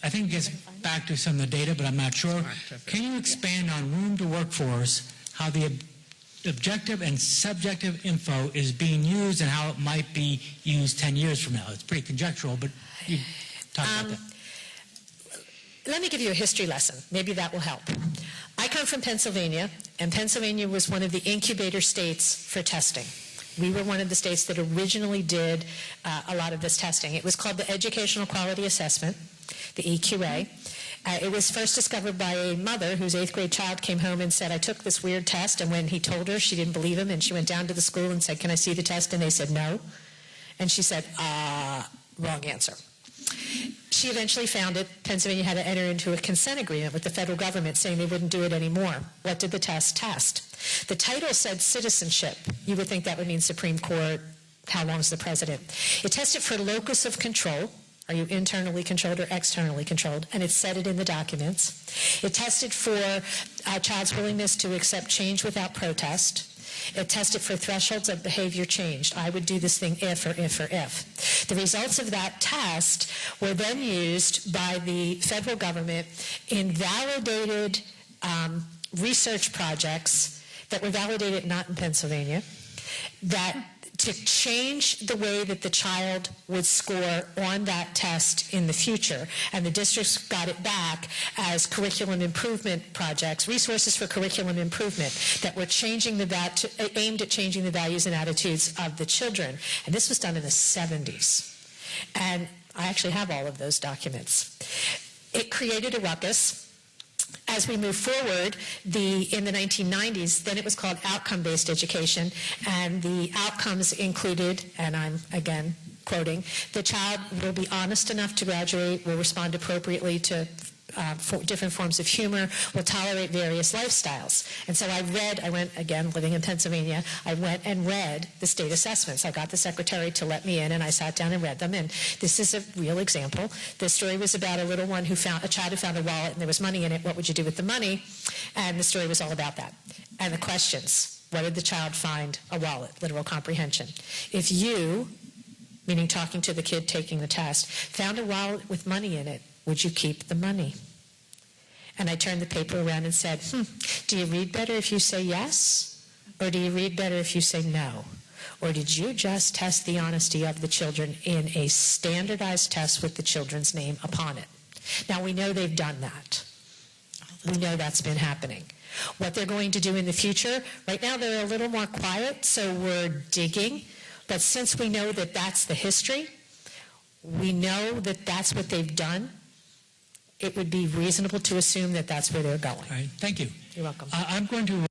I think it gets back to some of the data, but I'm not sure. Can you expand on room to workforce, how the objective and subjective info is being used and how it might be used 10 years from now? It's pretty conjectural, but you talk about that. Let me give you a history lesson. Maybe that will help. I come from Pennsylvania, and Pennsylvania was one of the incubator states for testing. We were one of the states that originally did a lot of this testing. It was called the Educational Quality Assessment, the EQA. It was first discovered by a mother whose 8th grade child came home and said, I took this weird test, and when he told her, she didn't believe him, and she went down to the school and said, can I see the test? And they said, no. And she said, wrong answer. She eventually found it. Pennsylvania had to enter into a consent agreement with the federal government saying they wouldn't do it anymore. What did the test test? The title said citizenship. You would think that would mean Supreme Court, how long is the president? It tested for locus of control. Are you internally controlled or externally controlled? And it said it in the documents. It tested for a child's willingness to accept change without protest. It tested for thresholds of behavior changed. I would do this thing if or if or if. The results of that test were then used by the federal government in validated research projects that were validated not in Pennsylvania, that to change the way that the child would score on that test in the future. And the districts got it back as curriculum improvement projects, resources for curriculum improvement that were changing aimed at changing the values and attitudes of the children. And this was done in the 70s. And I actually have all of those documents. It created a ruckus. As we move forward, in the 1990s, then it was called outcome-based education, and the outcomes included, and I'm again quoting, the child will be honest enough to graduate, will respond appropriately to different forms of humor, will tolerate various lifestyles. And so I went, again, living in Pennsylvania, I went and read the state assessments. I got the secretary to let me in, and I sat down and read them, and this is a real example. This story was about a little one a child who found a wallet, and there was money in it. What would you do with the money? And the story was all about that. And the questions, what did the child find? A wallet, literal comprehension. If you, meaning talking to the kid taking the test, found a wallet with money in it, would you keep the money? And I turned the paper around and said, do you read better if you say yes? Or do you read better if you say no? Or did you just test the honesty of the children in a standardized test with the children's name upon it? Now, we know they've done that. We know that's been happening. What they're going to do in the future, right now they're a little more quiet, so we're digging. But since we know that that's the history, we know that that's what they've done, it would be reasonable to assume that that's where they're going. All right, thank you. You're welcome. I'm going to